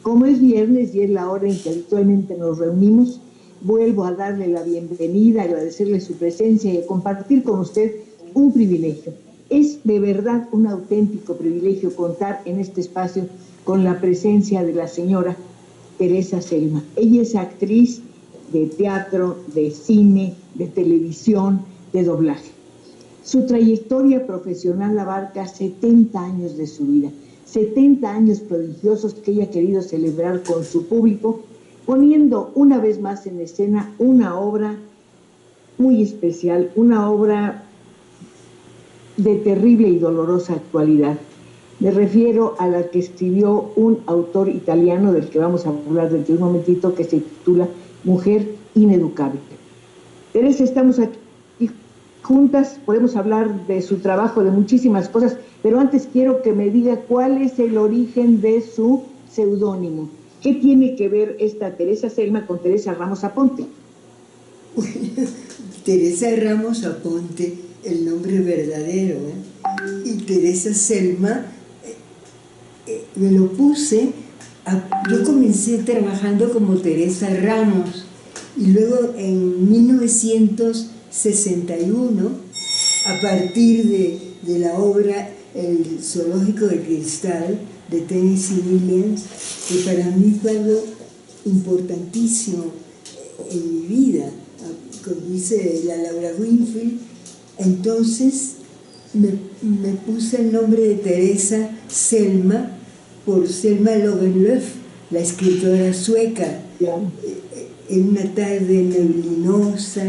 Como es viernes y es la hora en que habitualmente nos reunimos, vuelvo a darle la bienvenida, agradecerle su presencia y a compartir con usted un privilegio. Es de verdad un auténtico privilegio contar en este espacio con la presencia de la señora Teresa Selma. Ella es actriz de teatro, de cine, de televisión, de doblaje. Su trayectoria profesional abarca 70 años de su vida, 70 años prodigiosos que ella ha querido celebrar con su público, poniendo una vez más en escena una obra muy especial, una obra de terrible y dolorosa actualidad. Me refiero a la que escribió un autor italiano del que vamos a hablar dentro de un momentito, que se titula Mujer ineducable. Teresa, estamos aquí juntas, podemos hablar de su trabajo, de muchísimas cosas, pero antes quiero que me diga cuál es el origen de su seudónimo. ¿Qué tiene que ver esta Teresa Selma con Teresa Ramos Aponte? Bueno, Teresa Ramos Aponte, el nombre verdadero, y Teresa Selma, me lo puse, yo comencé trabajando como Teresa Ramos, y luego en 1961, a partir de la obra El Zoológico de Cristal, de Tennessee Williams, que para mí fue algo importantísimo en mi vida, como dice la Laura Winfield, entonces me puse el nombre de Teresa Selma por Selma Lagerlöf, la escritora sueca. En una tarde neblinosa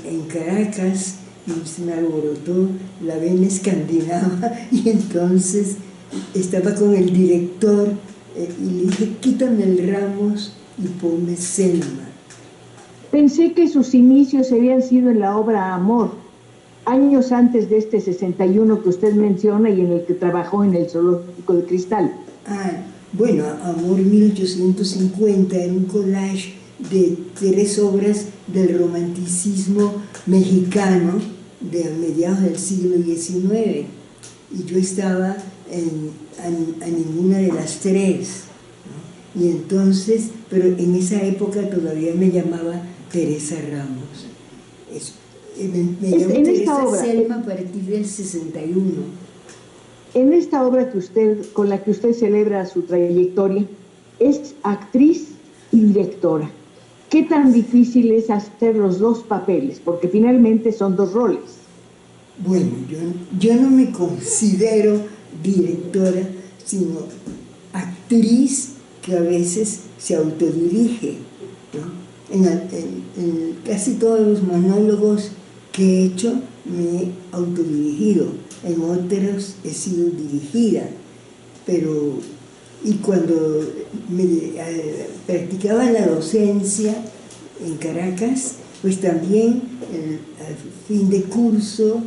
en Caracas, se me alborotó la vena escandinava y entonces estaba con el director y le dije, quítame el Ramos y ponme Selma. Pensé que sus inicios habían sido en la obra Amor, años antes de este 61 que usted menciona y en el que trabajó en el Zoológico de Cristal. Bueno, Amor 1850, en un collage de 3 obras del romanticismo mexicano de mediados del siglo XIX. Y yo estaba a ninguna de las 3, ¿no? Y entonces, pero en esa época todavía me llamaba Teresa Ramos. Me llamó Teresa Selma a partir del 61. En esta obra con la que usted celebra su trayectoria, es actriz y directora. ¿Qué tan difícil es hacer los dos papeles? Porque finalmente son 2 roles. Bueno, yo no me considero directora, sino actriz que a veces se autodirige, ¿no? En casi todos los monólogos que he hecho me he autodirigido, en otros he sido dirigida, y cuando practicaba la docencia en Caracas, pues también al fin de curso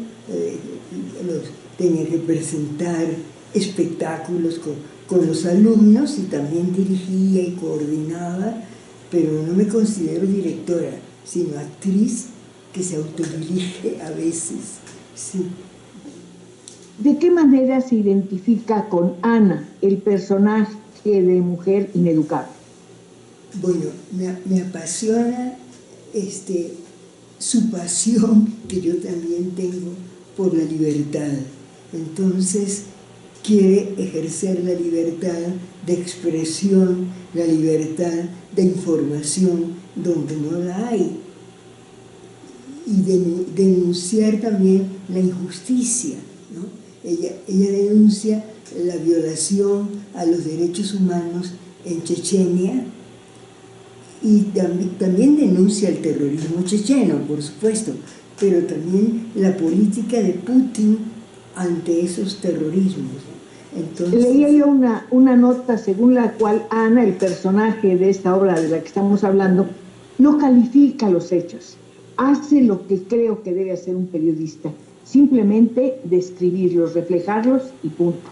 tenía que presentar espectáculos con los alumnos y también dirigía y coordinaba, pero no me considero directora, sino actriz que se autodirige a veces, sí. ¿De qué manera se identifica con Ana, el personaje de Mujer ineducable? Bueno, me apasiona su pasión, que yo también tengo, por la libertad. Entonces, quiere ejercer la libertad de expresión, la libertad de información donde no la hay. Y denunciar también la injusticia, ¿no? Ella denuncia la violación a los derechos humanos en Chechenia y también denuncia el terrorismo checheno, por supuesto, pero también la política de Putin ante esos terrorismos. Entonces, leía yo una nota según la cual Ana, el personaje de esta obra de la que estamos hablando, no califica los hechos, hace lo que creo que debe hacer un periodista, simplemente describirlos, reflejarlos y punto.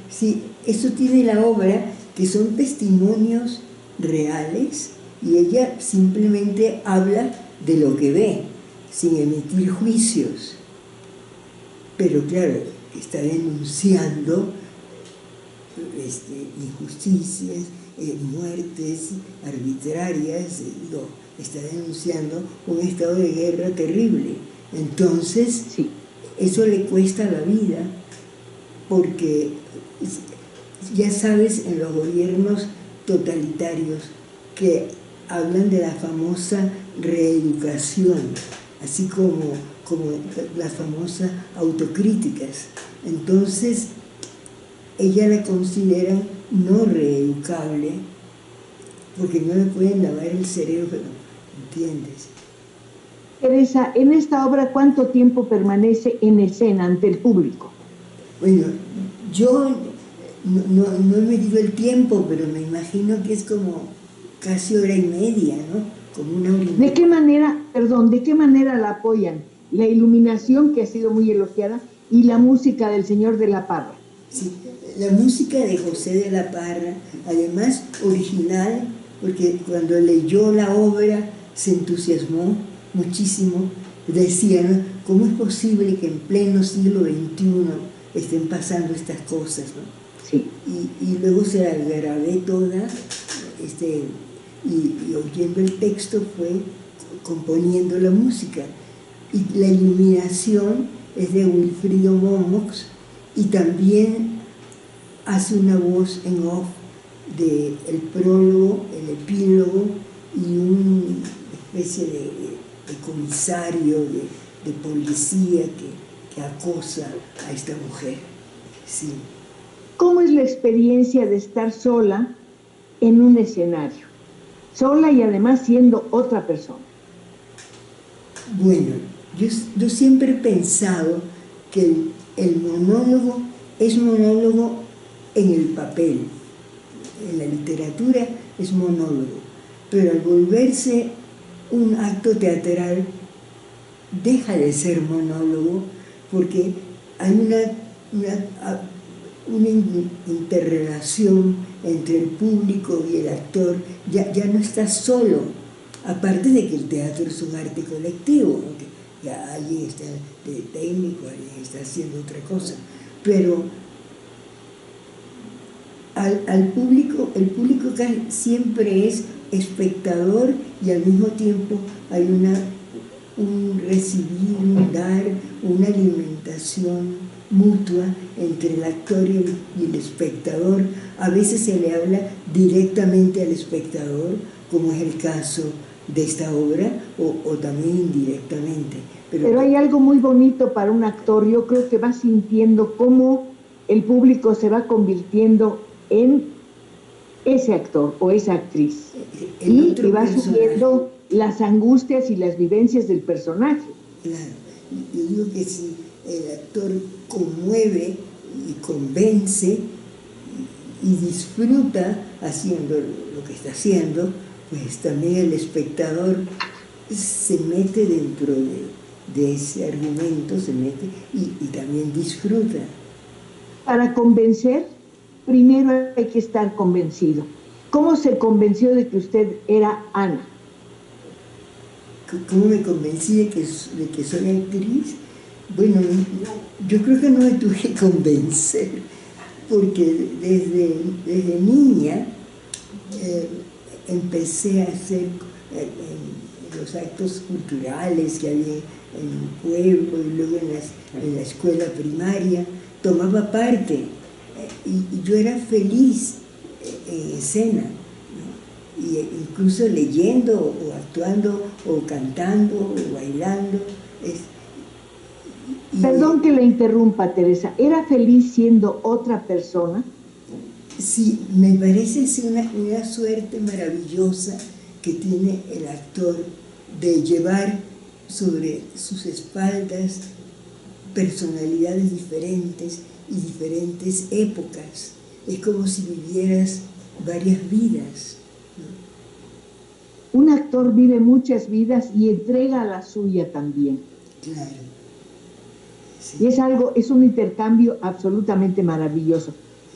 Sí, eso tiene la obra, que son testimonios reales y ella simplemente habla de lo que ve, sin emitir juicios. Pero claro, está denunciando injusticias, muertes arbitrarias, lo está denunciando un estado de guerra terrible. Entonces, sí, eso le cuesta la vida, porque ya sabes, en los gobiernos totalitarios que hablan de la famosa reeducación, así como las famosas autocríticas. Entonces, ella la consideran no reeducable, porque no le pueden lavar el cerebro, ¿entiendes? Teresa, en esta obra, ¿cuánto tiempo permanece en escena ante el público? Bueno, yo no he medido el tiempo, pero me imagino que es como casi hora y media, ¿no? Como una hora y media. ¿De qué manera la apoyan? La iluminación, que ha sido muy elogiada, y la música del señor de la Parra. Sí, la música de José de la Parra, además original, porque cuando leyó la obra se entusiasmó muchísimo. Decía, ¿no?, ¿cómo es posible que en pleno siglo XXI estén pasando estas cosas, ¿no? Sí. Y luego se la grabé toda, y oyendo el texto fue componiendo la música. Y la iluminación es de Wilfrido Momox, y también hace una voz en off del prólogo, el epílogo y una especie de comisario, de policía que acosa a esta mujer. Sí. ¿Cómo es la experiencia de estar sola en un escenario? Sola y además siendo otra persona. Bueno, yo siempre he pensado que el monólogo es monólogo en el papel. En la literatura es monólogo, pero al volverse un acto teatral deja de ser monólogo, porque hay una interrelación entre el público y el actor. Ya no está solo, aparte de que el teatro es un arte colectivo, aunque ya alguien está de técnico, alguien está haciendo otra cosa, pero el público siempre es espectador, y al mismo tiempo hay un recibir, un dar, una alimentación mutua entre el actor y el espectador. A veces se le habla directamente al espectador, como es el caso de esta obra, o también indirectamente. Pero hay algo muy bonito para un actor. Yo creo que va sintiendo cómo el público se va convirtiendo en ese actor o esa actriz, y va asumiendo las angustias y las vivencias del personaje. Claro, yo digo que si el actor conmueve y convence y disfruta haciendo lo que está haciendo, pues también el espectador se mete dentro de ese argumento, se mete y también disfruta. Para convencer, primero hay que estar convencido. ¿Cómo se convenció de que usted era Ana? ¿Cómo me convencí de que soy actriz? Bueno, yo creo que no me tuve que convencer, porque desde niña empecé a hacer los actos culturales que había en el pueblo, y luego en la escuela primaria, tomaba parte, y yo era feliz en escena, ¿no? Y incluso leyendo o actuando o cantando o bailando. Perdón que le interrumpa, Teresa. ¿Era feliz siendo otra persona? Sí, me parece una suerte maravillosa que tiene el actor de llevar sobre sus espaldas personalidades diferentes y diferentes épocas. Es como si vivieras varias vidas, ¿no? Un actor vive muchas vidas y entrega la suya también. Claro. Sí. Y es un intercambio absolutamente maravilloso.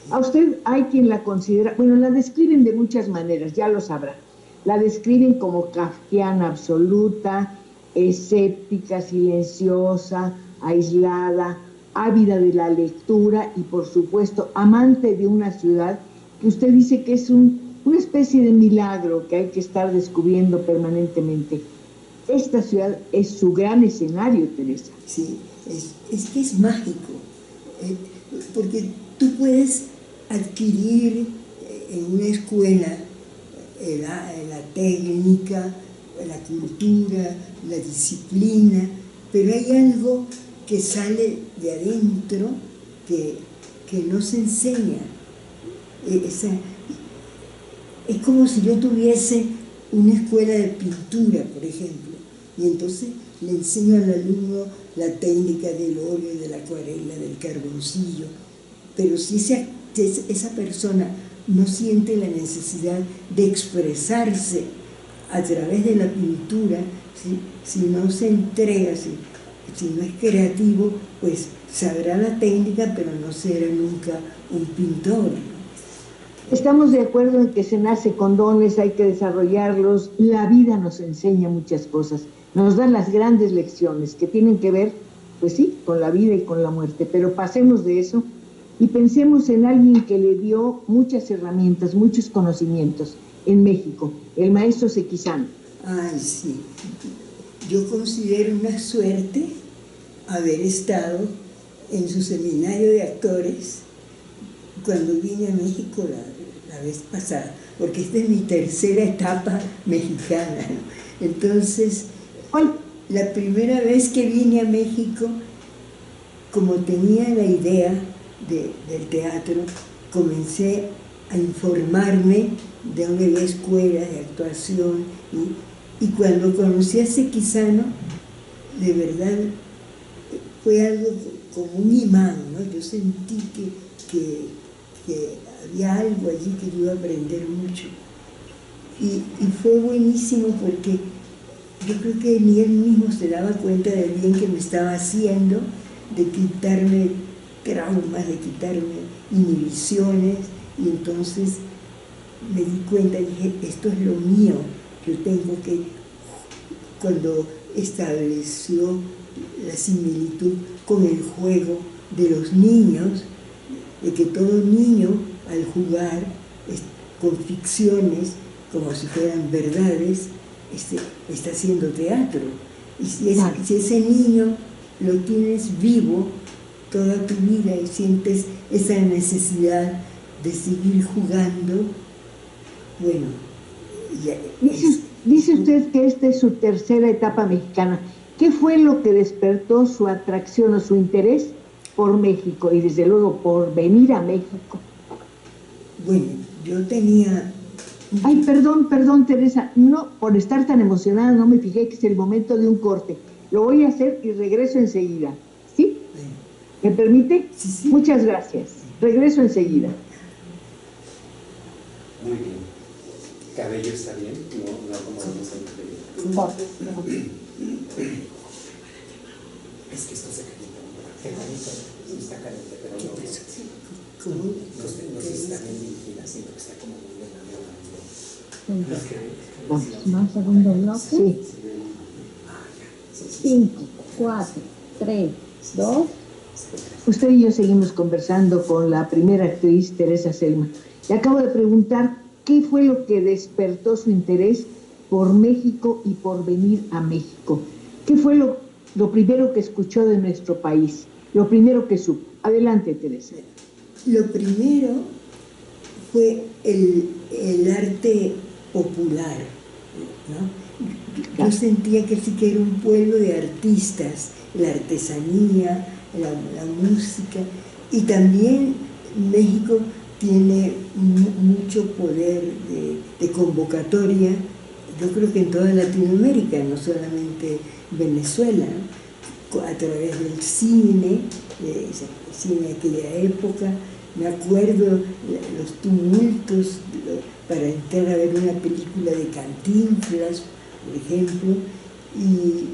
A usted hay quien la considera, bueno, la describen de muchas maneras, ya lo sabrá. La describen como kafkiana absoluta, escéptica, silenciosa, aislada, ávida de la lectura y, por supuesto, amante de una ciudad que usted dice que es una especie de milagro que hay que estar descubriendo permanentemente. Esta ciudad es su gran escenario, Teresa. Sí, es que es mágico, porque tú puedes adquirir en una escuela la técnica, la cultura, la disciplina, pero hay algo que sale de adentro que no se enseña. Es como si yo tuviese una escuela de pintura, por ejemplo, y entonces le enseño al alumno la técnica del óleo, de la acuarela, del carboncillo, pero si esa persona no siente la necesidad de expresarse a través de la pintura, si no se entrega, si no es creativo, pues sabrá la técnica, pero no será nunca un pintor. Estamos de acuerdo en que se nace con dones, hay que desarrollarlos. La vida nos enseña muchas cosas, nos da las grandes lecciones que tienen que ver, pues sí, con la vida y con la muerte, pero pasemos de eso y pensemos en alguien que le dio muchas herramientas, muchos conocimientos en México, el maestro Sequizano. Ay, sí. Yo considero una suerte haber estado en su seminario de actores cuando vine a México la vez pasada, porque esta es mi tercera etapa mexicana, ¿no? Entonces, la primera vez que vine a México, como tenía la idea del teatro, comencé a informarme de dónde había escuelas de actuación, y cuando conocí a Sequizano, de verdad fue algo como un imán, ¿no? Yo sentí que había algo allí que yo iba a aprender mucho. Y fue buenísimo porque yo creo que ni él mismo se daba cuenta del bien que me estaba haciendo, de quitarme traumas, de quitarme inhibiciones, y entonces me di cuenta y dije, esto es lo mío, yo tengo que, cuando estableció la similitud con el juego de los niños, de que todo niño al jugar con ficciones como si fueran verdades, está haciendo teatro. Y si ese niño lo tienes vivo toda tu vida y sientes esa necesidad de seguir jugando, bueno, dice usted que esta es su tercera etapa mexicana. ¿Qué fue lo que despertó su atracción o su interés por México y desde luego por venir a México? Bueno, yo tenía... Ay, perdón, Teresa, no, por estar tan emocionada no me fijé que es el momento de un corte. Lo voy a hacer y regreso enseguida. ¿Sí? ¿Me permite? Sí. Muchas gracias. Regreso enseguida. Muy bien. ¿Cabello está bien? No como lo hemos anterior. Es que esto se calienta. Está caliente, pero no. ¿Cómo? No se está bien dirigida, sino que está como muy bien. ¿Más segundo bloque? Sí. 5, 4, 3, 2. Usted y yo seguimos conversando con la primera actriz, Teresa Selma. Le acabo de preguntar qué fue lo que despertó su interés por México y por venir a México. ¿Qué fue lo primero que escuchó de nuestro país? Lo primero que supo. Adelante, Teresa. Lo primero fue el arte popular, ¿no? Yo sentía que sí que era un pueblo de artistas, la artesanía, la música, y también México tiene mucho poder de convocatoria, yo creo que en toda Latinoamérica, no solamente Venezuela, a través del cine, de aquella época. Me acuerdo los tumultos para entrar a ver una película de Cantinflas, por ejemplo, y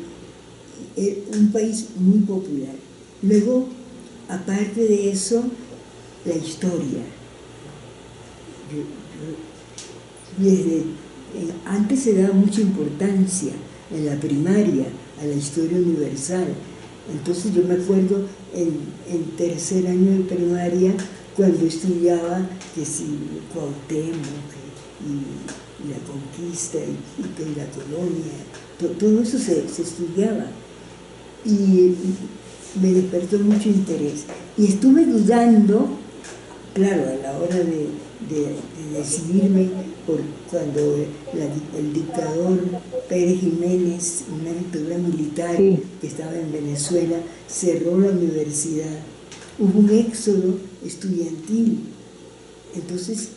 un país muy popular. Luego, aparte de eso, la historia. Antes se daba mucha importancia en la primaria a la historia universal, Entonces yo me acuerdo en tercer año de primaria, cuando estudiaba que si Cuauhtémoc y la conquista y la colonia, todo eso se estudiaba. Y me despertó mucho interés. Y estuve dudando, claro, a la hora de decidirme, por cuando el dictador Pérez Jiménez, una dictadura militar que estaba en Venezuela, cerró la universidad. Hubo un éxodo estudiantil. Entonces,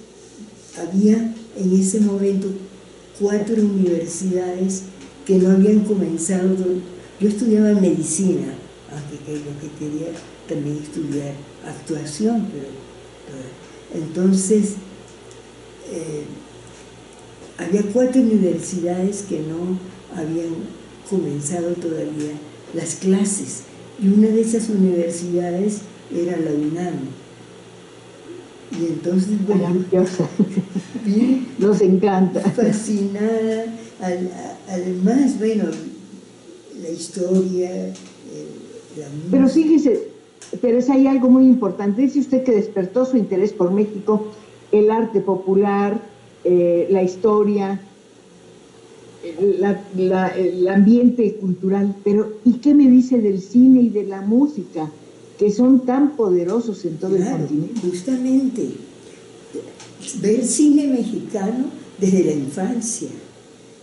había en ese momento 4 universidades que no habían comenzado. Yo estudiaba medicina, aunque lo que quería también estudiar actuación, pero entonces había 4 universidades que no habían comenzado todavía las clases, y una de esas universidades era la UNAM. Y entonces, bueno, maravillosa. bien, Nos encanta. fascinada, además, bueno, la historia, la música. Pero fíjese, Teresa, hay algo muy importante. Dice usted que despertó su interés por México, el arte popular, la historia, el ambiente cultural. Pero, ¿y qué me dice del cine y de la música, que son tan poderosos en todo el continente? Justamente, ver cine mexicano desde la infancia,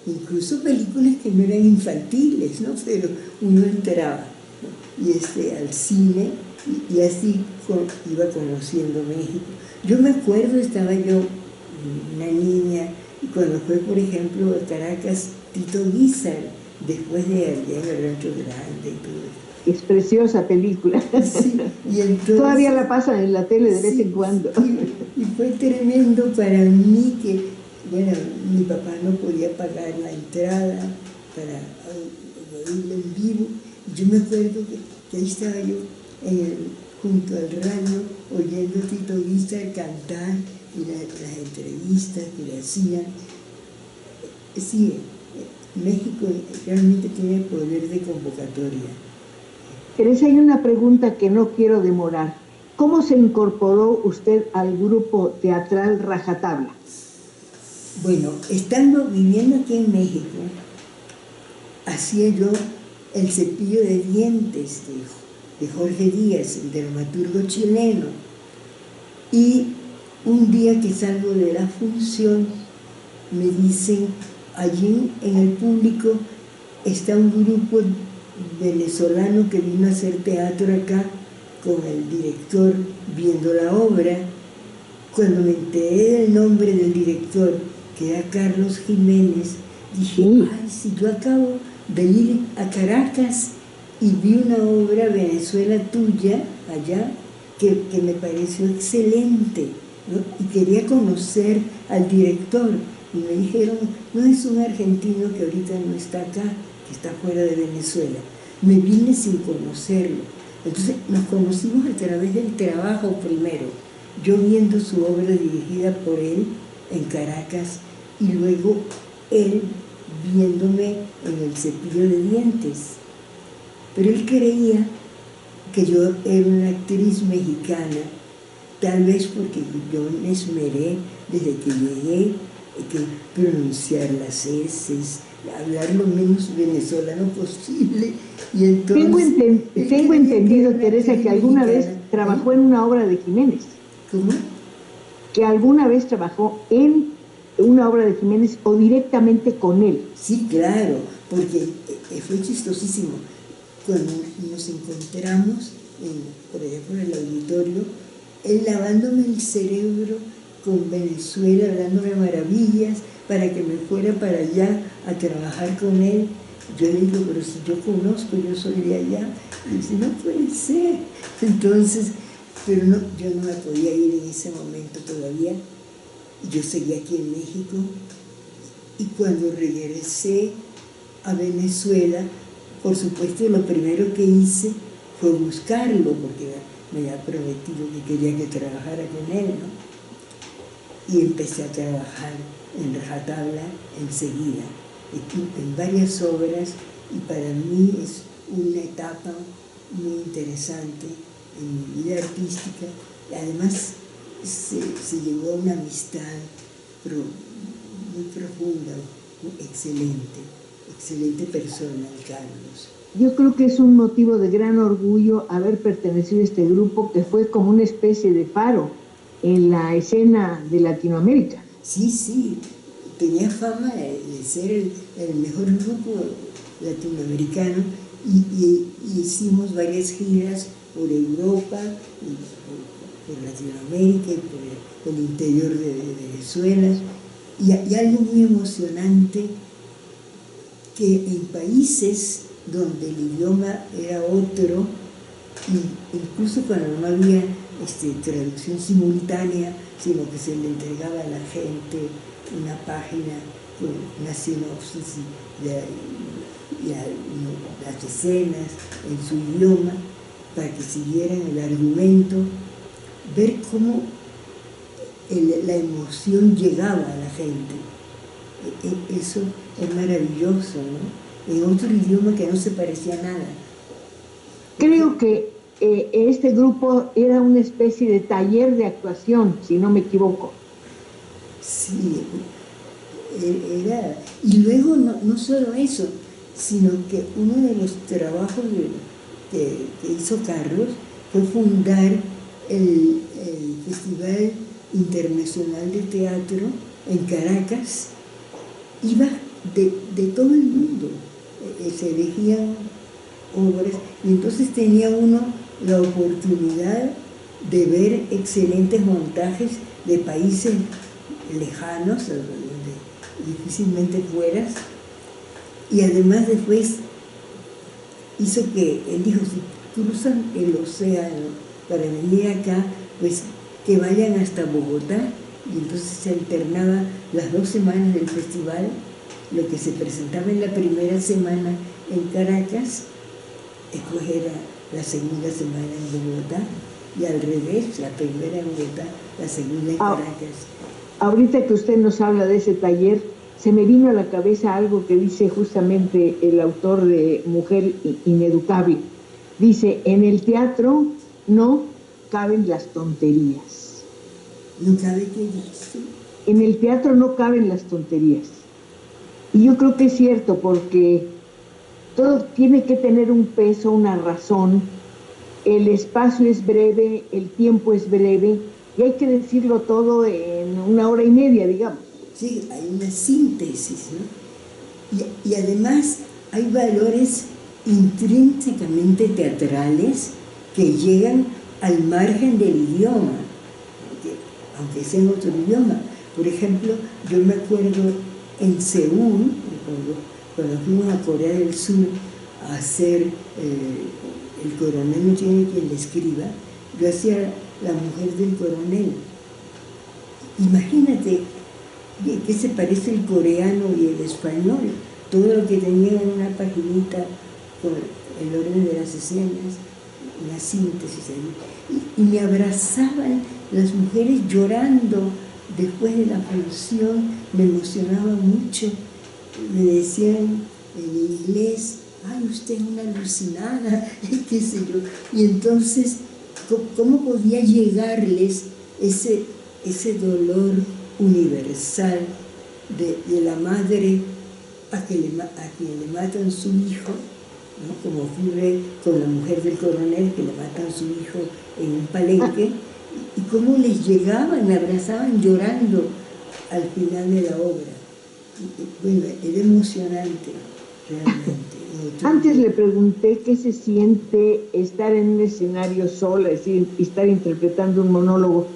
incluso películas que no eran infantiles, ¿no? Pero uno entraba, ¿no? Y al cine, y así iba conociendo México. Yo me acuerdo, estaba yo una niña, y cuando fue, por ejemplo, a Caracas, Tito Guízar, después de allá en el Rancho Grande y todo eso. Es preciosa película. Sí, y entonces, todavía la pasan en la tele de vez en cuando. Y fue tremendo para mí que, bueno, mi papá no podía pagar la entrada para oírlo en vivo. Yo me acuerdo que ahí estaba yo junto al radio oyendo a Tito Guízar cantar y las entrevistas que le hacían. Sí, México realmente tiene poder de convocatoria. Teresa, hay una pregunta que no quiero demorar. ¿Cómo se incorporó usted al grupo teatral Rajatabla? Bueno, viviendo aquí en México, hacía yo El cepillo de dientes de Jorge Díaz, el dramaturgo chileno. Y un día que salgo de la función, me dicen, allí en el público está un grupo venezolano que vino a hacer teatro acá con el director viendo la obra. Cuando me enteré del nombre del director, que era Carlos Jiménez, dije, ay, si yo acabo de ir a Caracas y vi una obra, Venezuela tuya, allá, que me pareció excelente, ¿no? Y quería conocer al director. Y me dijeron, no, es un argentino que ahorita no está acá, que está fuera de Venezuela. Me vine sin conocerlo. Entonces nos conocimos a través del trabajo primero, yo viendo su obra dirigida por él en Caracas y luego él viéndome en El cepillo de dientes. Pero él creía que yo era una actriz mexicana, tal vez porque yo me esmeré desde que llegué, que pronunciar las eses, hablar lo menos venezolano posible. Y entonces, tengo entendido, Teresa, que alguna vez trabajó en una obra de Jiménez. ¿Cómo? Que alguna vez trabajó en una obra de Jiménez o directamente con él. Sí, claro, porque fue chistosísimo. Cuando nos encontramos, por ejemplo, en el auditorio, él lavándome el cerebro con Venezuela, hablándome maravillas para que me fuera para allá a trabajar con él. Yo le digo, pero si yo conozco, yo soy de allá. Y dice, no puede ser. Entonces, pero no, yo no me podía ir en ese momento todavía. Yo seguía aquí en México. Y cuando regresé a Venezuela, por supuesto, lo primero que hice fue buscarlo, porque me había prometido que quería que trabajara con él, ¿no? Y empecé a trabajar en Rajatabla enseguida, en varias obras, y para mí es una etapa muy interesante en mi vida artística. Además, se llegó a una amistad muy profunda, excelente persona, Carlos. Yo creo que es un motivo de gran orgullo haber pertenecido a este grupo que fue como una especie de faro en la escena de Latinoamérica. Sí, tenía fama de ser el mejor grupo latinoamericano y hicimos varias giras por Europa, por Latinoamérica y por el interior de Venezuela. Y algo muy emocionante, que en países donde el idioma era otro, incluso cuando no había traducción simultánea, sino que se le entregaba a la gente una página con una sinopsis y las escenas en su idioma para que siguieran el argumento, ver cómo la emoción llegaba a la gente. Eso es maravilloso, ¿no? En otro idioma que no se parecía a nada. Creo que este grupo era una especie de taller de actuación, si no me equivoco. Sí, era. Y luego no solo eso, sino que uno de los trabajos que hizo Carlos fue fundar el Festival Internacional de Teatro en Caracas. Iba de todo el mundo, se elegían obras, y entonces tenía uno la oportunidad de ver excelentes montajes de países lejanos, donde difícilmente fueras, y además después hizo que, él dijo, si cruzan el océano para venir acá, pues que vayan hasta Bogotá, y entonces se alternaba las 2 semanas del festival, lo que se presentaba en la primera semana en Caracas, después era la segunda semana en Bogotá, y al revés, la primera en Bogotá, la segunda en Caracas. Ahorita que usted nos habla de ese taller, se me vino a la cabeza algo que dice justamente el autor de Mujer Ineducable. Dice, en el teatro no caben las tonterías. ¿No cabe qué dice? En el teatro no caben las tonterías. Y yo creo que es cierto, porque todo tiene que tener un peso, una razón. El espacio es breve, el tiempo es breve, y hay que decirlo todo en 1 hora y media, digamos. Sí, hay una síntesis, ¿no? Y además hay valores intrínsecamente teatrales que llegan al margen del idioma, aunque sea en otro idioma. Por ejemplo, yo me acuerdo en Seúl, cuando fuimos a Corea del Sur a hacer El coronel no tiene quien le escriba, yo hacía la mujer del coronel. Imagínate qué se parece el coreano y el español, todo lo que tenía en una paginita con el orden de las escenas, una síntesis ahí. Y me abrazaban las mujeres llorando después de la función, me emocionaba mucho, me decían en inglés, ay, usted es una alucinada, qué sé yo. Y entonces, ¿cómo podía llegarles ese dolor universal de la madre a quien le matan su hijo, ¿no? Como ocurre con la mujer del coronel, que le matan su hijo en un palenque, y cómo les llegaban, me abrazaban llorando al final de la obra. Bueno, era emocionante, realmente. Antes le pregunté qué se siente estar en un escenario sola, es decir, estar interpretando un monólogo.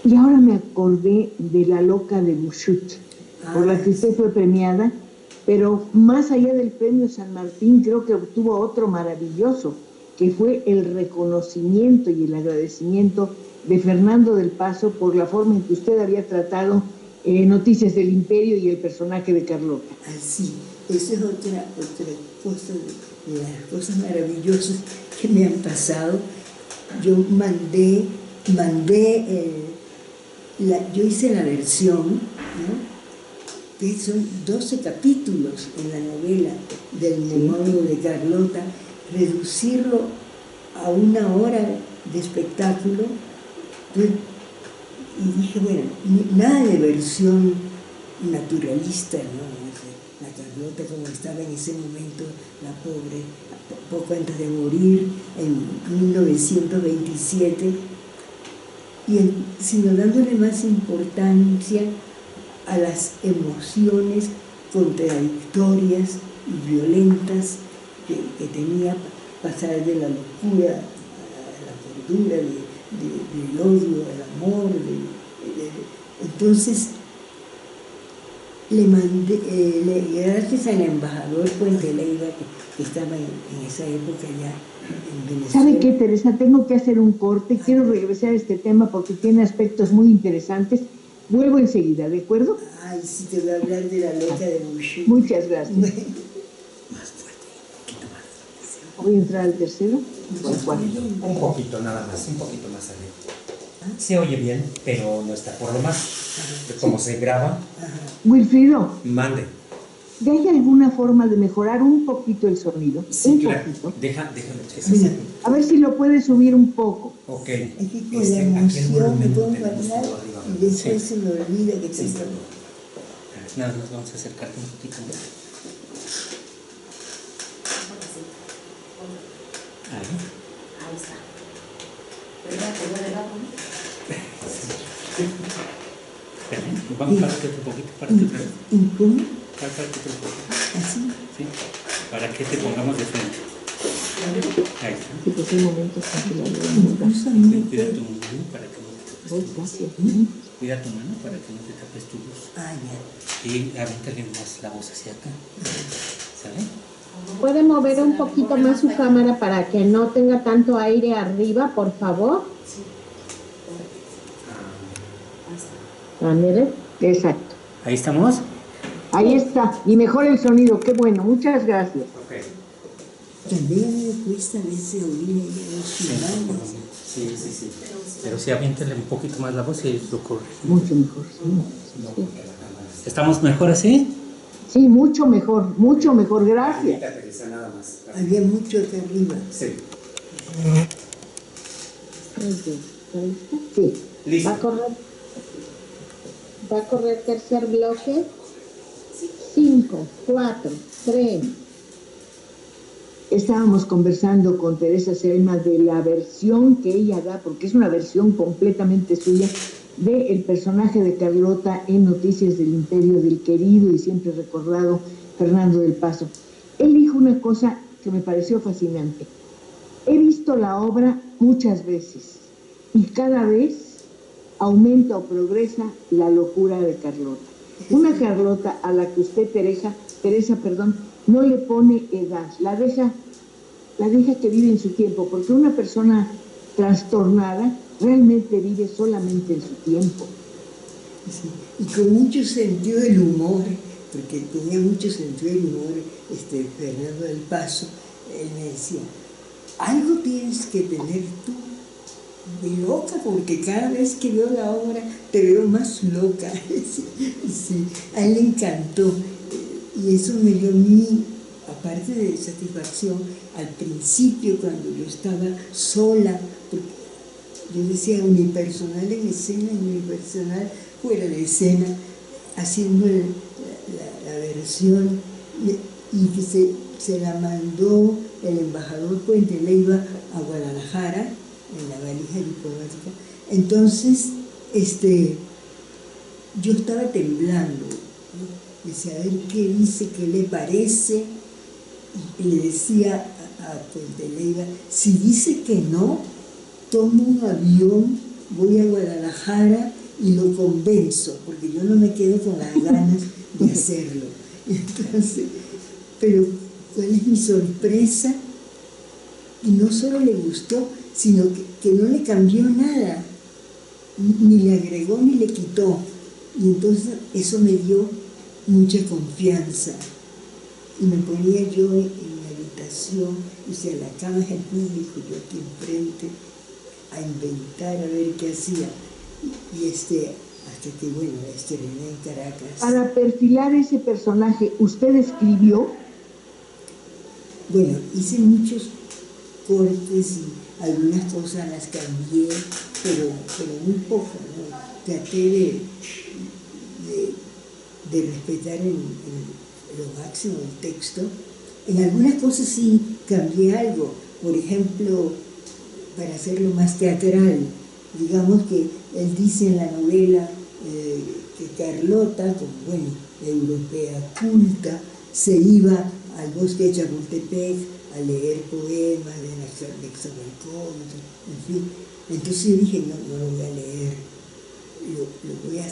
Y ahora me acordé de La loca de Buschut, por la que usted fue premiada, pero más allá del premio San Martín, creo que obtuvo otro maravilloso, que fue el reconocimiento y el agradecimiento de Fernando del Paso por la forma en que usted había tratado Noticias del Imperio y el personaje de Carlota. Así, esa es otra cosa, de las cosas maravillosas que me han pasado. Yo yo hice la versión, ¿no? Que son 12 capítulos en la novela del monólogo de Carlota, reducirlo a una hora de espectáculo. Y dije, bueno, nada de versión naturalista, ¿no? La Carlota como estaba en ese momento, la pobre, poco antes de morir, en 1927, sino dándole más importancia a las emociones contradictorias y violentas que tenía pasar de la locura a la cordura, del odio, al amor. Entonces, le mandé, gracias al embajador Puente Leiva, que estaba en esa época ya en Venezuela. ¿Sabe qué, Teresa? Tengo que hacer un corte. Quiero regresar a este tema porque tiene aspectos muy interesantes. Vuelvo enseguida, ¿de acuerdo? Ay, sí, te voy a hablar de la loca de Boucher. Muchas gracias. Bueno. Más fuerte, un poquito más. Voy a entrar al tercero. Un poquito nada más, un poquito más arriba. Se oye bien, pero no está por lo más. Como se graba, Wilfrido, mande. ¿hay alguna forma de mejorar un poquito el sonido? Sí, un claro. poquito. Déjame. Mira, A ver si lo puedes subir un poco. Ok. es que con Aquí la el emoción me volumen pongo a tenemos hablar todo arriba. y después Sí. se me olvida que Sí. tengo. Nada más vamos a acercarte un poquito más. Ahí está. ¿Verdad? ¿Te duele el lado, no? Vamos para un poquito, para que otra vez. ¿Cómo? Para que otro poquito. Así. Sí. Para que te pongamos de frente. Ahí está. Sí, pues hay momentos en que la veo. Incluso a mí me Cuida puede- tu mano para que no te tapes Voy, tu luz. gracias. Cuida tu mano para que no te tapes tu luz. Ah, ya. Y avéntale más la voz hacia acá. ¿Sale? ¿Puede mover un poquito más su cámara para que no tenga tanto aire arriba, por favor? Ah, mire. Exacto. Ahí estamos. Ahí está. Y mejor el sonido. Qué bueno. Muchas gracias. Ok. También me cuesta a veces oír a los ciudadanos. Sí. Pero sí, aviéntale un poquito más la voz y lo corre. Mucho mejor. Sí. ¿Estamos mejor así? Sí, mucho mejor. Mucho mejor. Gracias. Teresa, nada más. Había mucho acá arriba. Sí. Muy bien. Ahí está. Sí. Listo. Va a correr tercer bloque. 5, 4, 3. Estábamos conversando con Teresa Selma de la versión que ella da, porque es una versión completamente suya, del personaje de Carlota en Noticias del Imperio del querido y siempre recordado Fernando del Paso. Él dijo una cosa que me pareció fascinante. He visto la obra muchas veces y cada vez aumenta o progresa la locura de Carlota. Una Carlota a la que usted, Teresa, no le pone edad, la deja que vive en su tiempo, porque una persona trastornada realmente vive solamente en su tiempo. Sí. Y con mucho sentido del humor, porque tenía mucho sentido del humor, Fernando del Paso, él me decía, algo tienes que tener tú de loca, porque cada vez que veo la obra te veo más loca. Sí, a él le encantó, y eso me dio a mí, aparte de satisfacción, al principio cuando yo estaba sola, porque yo decía unipersonal en escena y unipersonal fuera de escena, haciendo la versión, y que se la mandó el embajador Puente Leiva a Guadalajara, en la valija diplomática. Entonces, yo estaba temblando, ¿no? Decía, a ver qué dice, qué le parece, y le decía a Puente Leiva, si dice que no, tomo un avión, voy a Guadalajara y lo convenzo, porque yo no me quedo con las ganas de hacerlo. Entonces, pero ¿cuál es mi sorpresa? Y no solo le gustó, sino que no le cambió nada, ni le agregó ni le quitó. Y entonces eso me dio mucha confianza. Y me ponía yo en la habitación, o sea, la cama del público, yo aquí enfrente, a inventar, a ver qué hacía. Y hasta que, bueno, la estrené en Caracas. Para perfilar ese personaje, ¿usted escribió? Bueno, hice muchos cortes y algunas cosas las cambié, pero muy poco, ¿no? Traté de respetar lo máximo el texto. En algunas cosas sí cambié algo, por ejemplo, para hacerlo más teatral. Digamos que él dice en la novela que Carlota, como bueno, europea culta, se iba al bosque de Chapultepec a leer poemas de Nezahualcóyotl, en fin. Entonces yo dije, no lo voy a leer, lo voy a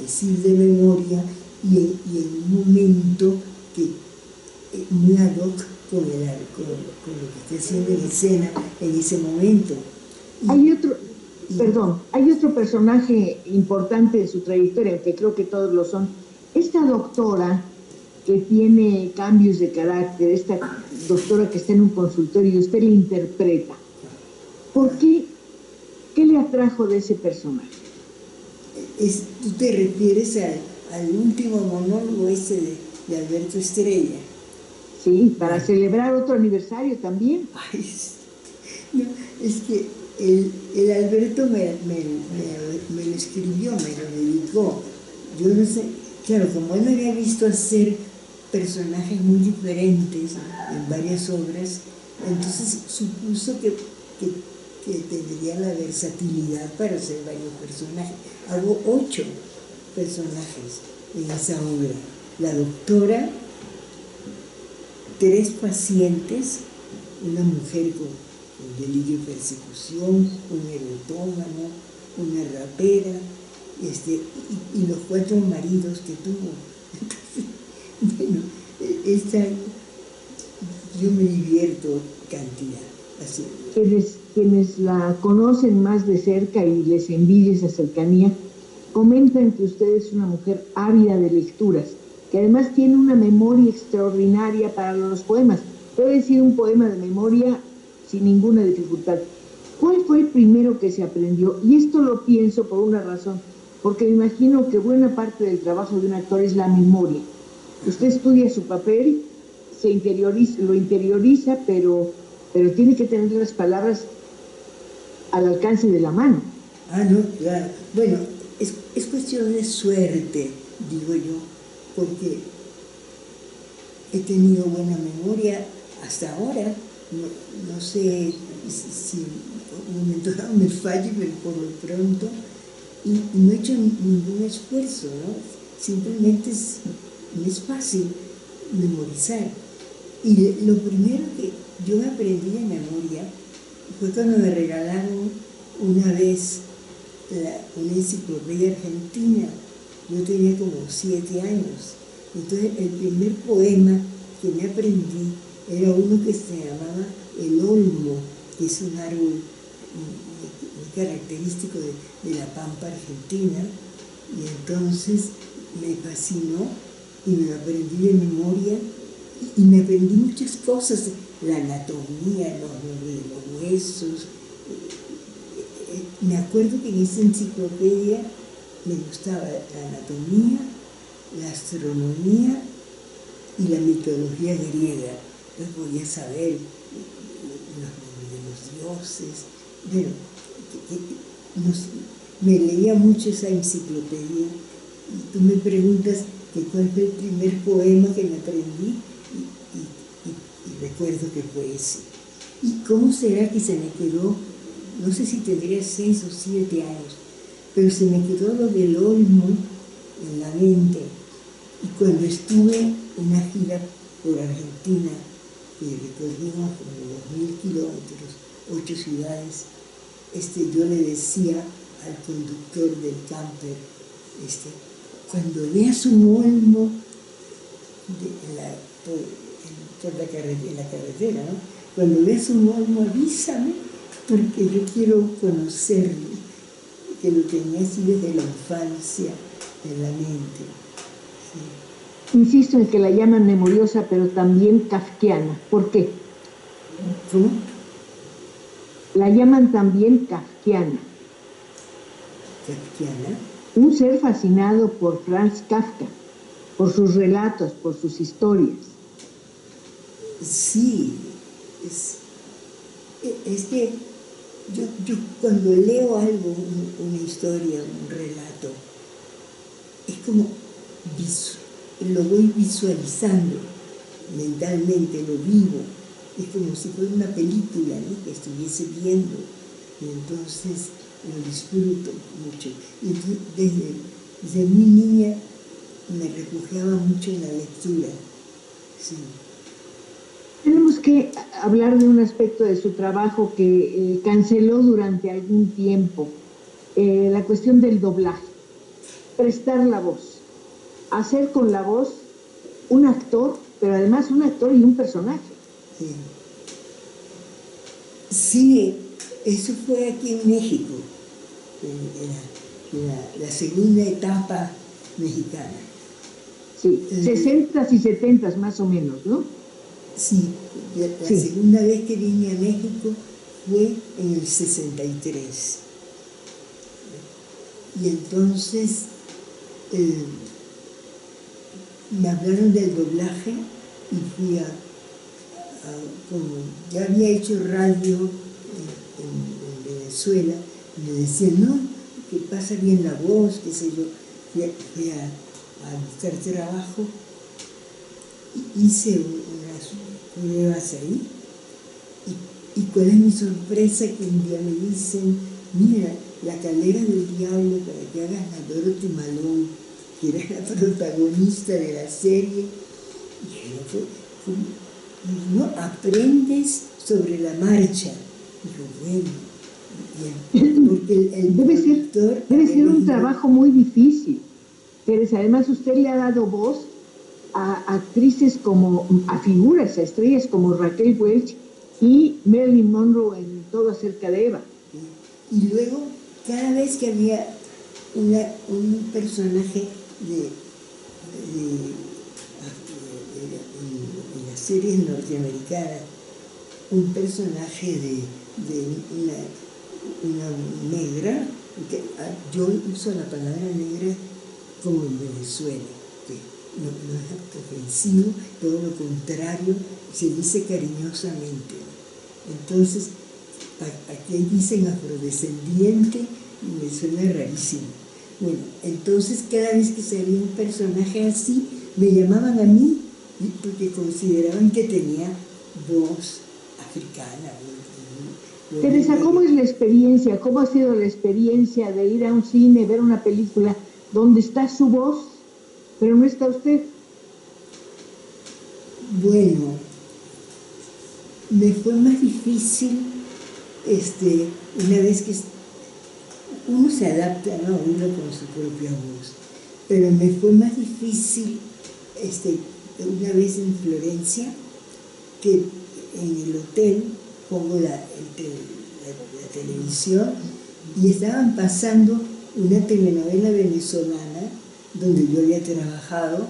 decir de memoria y en un momento que muy ad hoc con lo que estoy haciendo en escena en ese momento. Hay otro personaje importante de su trayectoria, que creo que todos lo son. Esta doctora que tiene cambios de carácter, esta doctora que está en un consultorio y usted la interpreta, ¿por qué? ¿Qué le atrajo de ese personaje? Tú te refieres al último monólogo ese de Alberto Estrella. Sí, para celebrar otro aniversario también. Ay, no, es que el Alberto me lo escribió, me lo dedicó. Yo no sé, claro, como él me había visto hacer personajes muy diferentes en varias obras, entonces supuso que tendría la versatilidad para hacer varios personajes. Hago 8 personajes en esa obra. La doctora, 3 pacientes, una mujer con delirio de persecución, un erotómano, una rapera, y los 4 maridos que tuvo. Entonces, bueno, yo me divierto cantidad. Así. Quienes la conocen más de cerca y les envidia esa cercanía, comentan que usted es una mujer ávida de lecturas, que además tiene una memoria extraordinaria para los poemas. Puede decir un poema de memoria sin ninguna dificultad. ¿Cuál fue el primero que se aprendió? Y esto lo pienso por una razón, porque me imagino que buena parte del trabajo de un actor es la memoria. Usted estudia su papel, lo interioriza, pero tiene que tener las palabras al alcance de la mano. No, claro. Bueno, es cuestión de suerte, digo yo, porque he tenido buena memoria hasta ahora. No sé si en un momento dado me falle, pero por lo pronto, y no he hecho ningún esfuerzo, ¿no? Simplemente no es fácil memorizar. Y lo primero que yo aprendí de memoria fue cuando me regalaron una vez una enciclopedia argentina. Yo tenía como 7 años. Entonces el primer poema que me aprendí era uno que se llamaba El Olmo, que es un árbol muy característico de la pampa argentina. Y entonces me fascinó y me lo aprendí de memoria. Y me aprendí muchas cosas, la anatomía, los nombres de los huesos. Me acuerdo que en esa enciclopedia me gustaba la anatomía, la astronomía y la mitología griega. Entonces podía saber los nombres de los dioses. Bueno, me leía mucho esa enciclopedia. Y tú me preguntas que cuál fue el primer poema que me aprendí. Y recuerdo que fue ese. ¿Y cómo será que se me quedó? No sé si tendría 6 o 7 años, pero se me quedó lo del Olmo en la mente. Y cuando estuve en una gira por Argentina, que recorrimos como 2.000 kilómetros, 8 ciudades, yo le decía al conductor del camper, cuando veas un olmo en la carretera, ¿no? Cuando veas un olmo, avísame, porque yo quiero conocerlo, que lo tenía así desde la infancia en la mente. Sí. Insisto en que la llaman memoriosa, pero también kafkiana. ¿Por qué? ¿Cómo? La llaman también kafkiana. ¿Kafkiana? Un ser fascinado por Franz Kafka, por sus relatos, por sus historias. Sí, Es que yo cuando leo algo, una historia, un relato, es como lo voy visualizando mentalmente, lo vivo. Es como si fuera una película, ¿no?, que estuviese viendo, y entonces lo disfruto mucho. Y desde muy niña me refugiaba mucho en la lectura. Sí. Tenemos que hablar de un aspecto de su trabajo que canceló durante algún tiempo, la cuestión del doblaje, prestar la voz, hacer con la voz un actor, pero además un actor y un personaje. Sí, eso fue aquí en México, la segunda etapa mexicana. Sí, 60s y 70s más o menos, ¿no? Sí, la segunda vez que vine a México fue en el 63. Y entonces me hablaron del doblaje y fui como ya había hecho radio en Venezuela, me decían, no, que pasa bien la voz, qué sé yo. Fui a buscar trabajo, hice unas pruebas ahí, y cuál es mi sorpresa que un día me dicen, mira, La Caldera del Diablo, para que hagas a Dorothy Malone, que era la protagonista de la serie. Y no, aprendes sobre la marcha. Digo, bueno, porque el debe ser un trabajo muy difícil. Teresa, además usted le ha dado voz a actrices a figuras, a estrellas como Raquel Welch y Marilyn Monroe en Todo acerca de Eva. Y luego, cada vez que había un personaje en las series norteamericanas, un personaje de una negra, yo uso la palabra negra como en Venezuela, que no es ofensivo, todo lo contrario, se dice cariñosamente. Entonces, aquí dicen afrodescendiente y me suena rarísimo. Bueno, entonces cada vez que salía un personaje así, me llamaban a mí porque consideraban que tenía voz africana. Teresa, ¿cómo es la experiencia? ¿Cómo ha sido la experiencia de ir a un cine, ver una película donde está su voz, pero no está usted? Bueno, me fue más difícil una vez que uno se adapta, ¿no?, a oírlo con su propia voz, pero me fue más difícil una vez en Florencia, que en el hotel pongo la televisión y estaban pasando una telenovela venezolana donde yo había trabajado,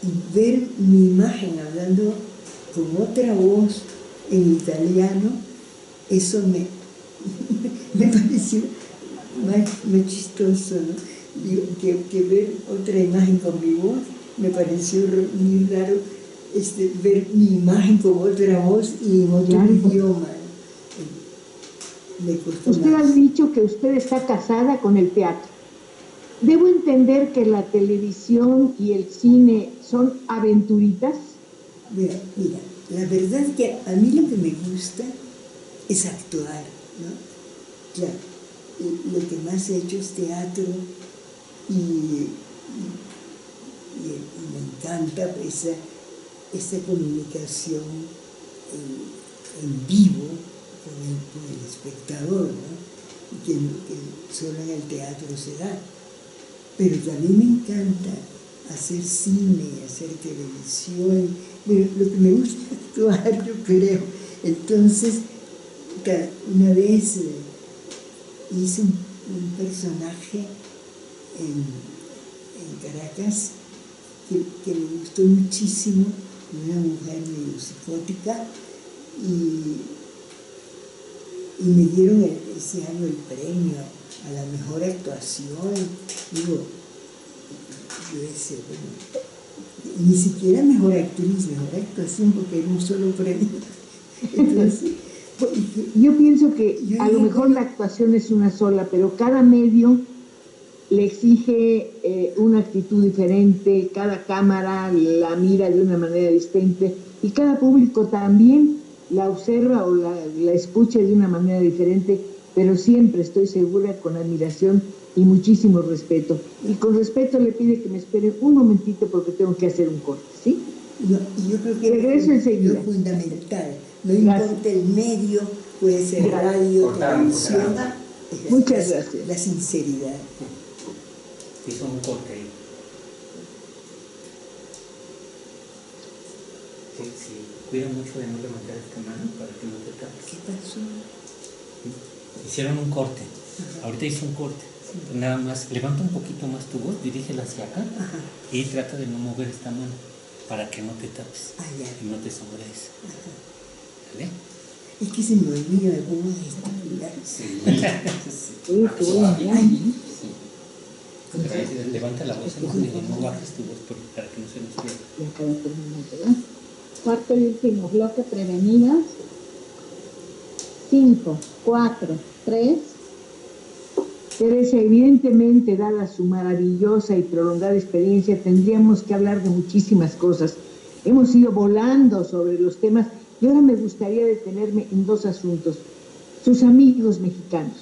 y ver mi imagen hablando con otra voz en italiano, eso me pareció más chistoso, ¿no? Que ver otra imagen con mi voz. Me pareció muy raro ver mi imagen con otra voz y en otro idioma. Me costó usted más. ha dicho que usted está casada con el teatro. ¿Debo entender que la televisión y el cine son aventuritas? Mira, la verdad es que a mí lo que me gusta es actuar, ¿no? Claro, lo que más he hecho es teatro y me encanta esa comunicación en vivo con el espectador, ¿no? Que solo en el teatro se da. Pero también me encanta hacer cine, hacer televisión. Pero lo que me gusta es actuar, yo creo. Entonces, una vez hice un personaje en Caracas que me gustó muchísimo, una mujer medio psicótica, y me dieron ese año el premio a la mejor actuación. Digo, yo decía, bueno, ni siquiera mejor actriz, mejor actuación, porque era un solo premio. Entonces, Yo pienso que Yo a lo digo, mejor la actuación es una sola, pero cada medio le exige una actitud diferente, cada cámara la mira de una manera distinta y cada público también la observa o la escucha de una manera diferente, pero siempre estoy segura con admiración y muchísimo respeto. Y con respeto le pide que me espere un momentito porque tengo que hacer un corte, ¿sí? Yo creo que Regreso enseguida. lo fundamental, no Gracias. importa el medio, puede ser Gracias. radio, Cortaron, televisión, cortaron. Muchas gracias. La sinceridad. Hizo un corte ahí. Sí, sí. Cuida mucho de no levantar esta mano para que no te tapes. ¿Qué pasó? Hicieron un corte. Ahorita hizo un corte. Nada más, levanta un poquito más tu voz, dirígela hacia acá y trata de no mover esta mano para que no te tapes y no te sombrees. ¿Vale? Es que se me olvida cómo gesticular. Sí. Uy, qué buena idea. Levanta la voz y no bajes tu voz para que no se nos pierda. Ya cada terminado, ¿verdad? Cuarto y último bloque, prevenidas. 5, 4, 3. Teresa, evidentemente, dada su maravillosa y prolongada experiencia, tendríamos que hablar de muchísimas cosas. Hemos ido volando sobre los temas y ahora me gustaría detenerme en dos asuntos. Sus amigos mexicanos,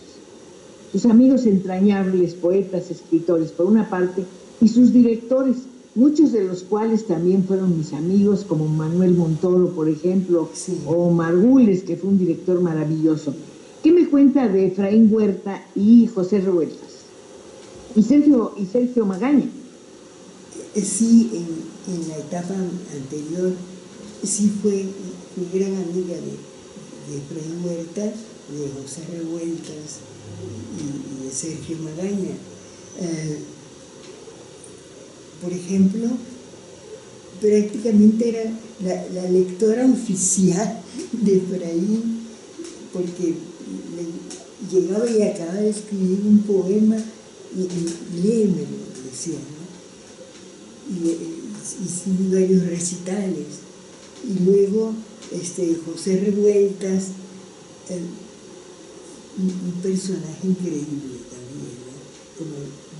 sus amigos entrañables, poetas, escritores, por una parte, y sus directores, muchos de los cuales también fueron mis amigos, como Manuel Montoro, por ejemplo, o Margules, que fue un director maravilloso. ¿Qué me cuenta de Efraín Huerta y José Revueltas? Y Sergio Magaña. Sí, en la etapa anterior, sí fue gran amiga de Efraín Huerta, de José Revueltas y de Sergio Magaña. Por ejemplo, prácticamente era la lectora oficial de Efraín, porque llegaba y acababa de escribir un poema y léemelo, decía, ¿no? Y hicimos varios recitales. Y luego José Revueltas, un personaje increíble también, ¿no? Como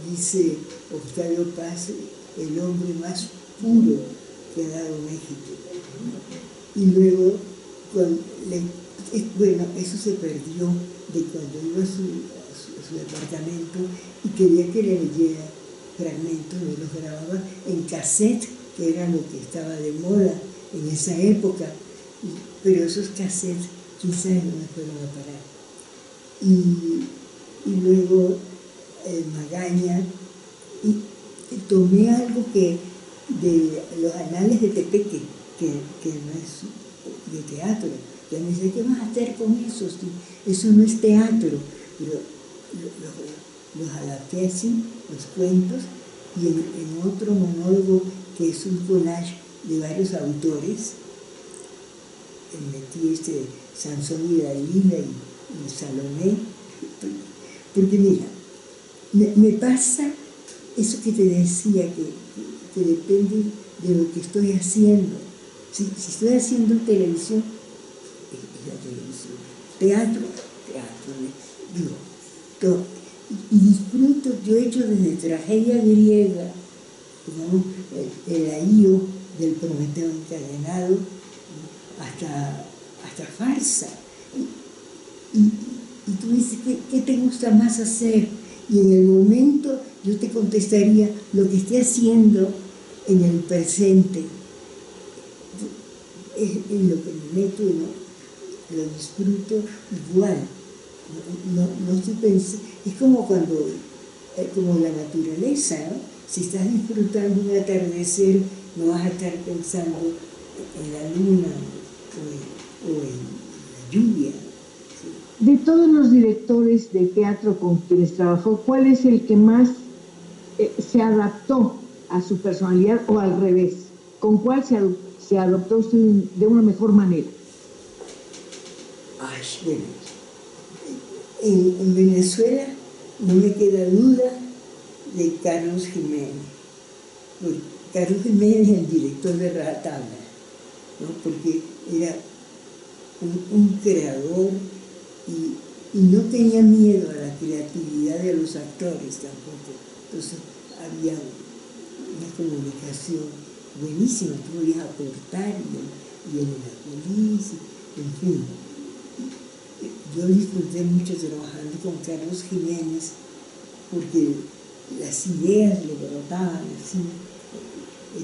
dice Octavio Paz, el hombre más puro que ha dado México. Y luego, bueno, eso se perdió de cuando iba a su departamento y quería que le leyera fragmentos, de los grababa en cassette, que era lo que estaba de moda en esa época, pero esos cassettes quién sabe dónde fueron a parar. Y luego Magaña, y tomé algo que de los anales de Tepeque, que no es de teatro. Ya me dice, ¿qué vas a hacer con eso? Eso no es teatro. Pero los adapté así, los cuentos, y en otro monólogo que es un collage de varios autores, metí Sansón y Dalila y Salomé, porque mira, me pasa eso que te decía, que depende de lo que estoy haciendo. Si estoy haciendo televisión, es la televisión. Teatro, digo, todo. Y disfruto, yo he hecho desde tragedia griega, digamos, el ahío del Prometeo encadenado, hasta farsa. Y tú dices, ¿qué te gusta más hacer? Y en el momento yo te contestaría lo que esté haciendo en el presente. Es en lo que me meto y lo disfruto igual. No estoy pensando, es como como la naturaleza, ¿no? Si estás disfrutando un atardecer, no vas a estar pensando en la luna o en la lluvia. ¿Sí? De todos los directores de teatro con quienes trabajó, ¿cuál es el que más se adaptó a su personalidad o al revés? ¿Con cuál se adoptó usted de una mejor manera? Ay, bueno, en Venezuela no me queda duda de Carlos Jiménez. Porque Carlos Jiménez es el director de Rajatabla, ¿no? Porque era un creador y no tenía miedo a la creatividad de los actores tampoco. Entonces había una comunicación buenísima, tú podías aportar y en la policía, en fin. Yo disfruté mucho trabajando con Carlos Jiménez porque las ideas le brotaban así,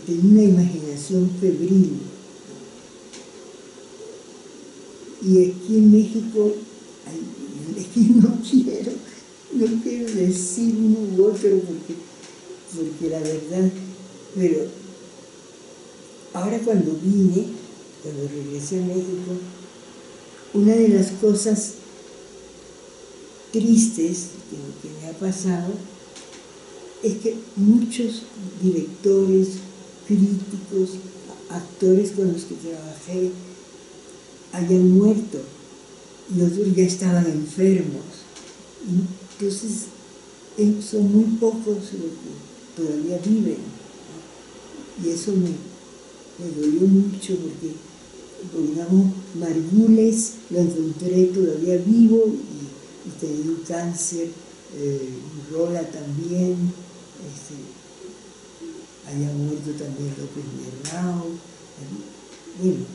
tenía una imaginación febril. Y aquí en México, es que no quiero decir uno u otro porque la verdad, pero ahora cuando regresé a México, una de las cosas tristes que me ha pasado es que muchos directores, críticos, actores con los que trabajé hayan muerto y otros ya estaban enfermos. Entonces son muy pocos los que todavía viven, ¿no? Y eso me dolió mucho porque, digamos, Margules lo encontré todavía vivo y tenía un cáncer, Rola también, había muerto también López Miernao, bueno,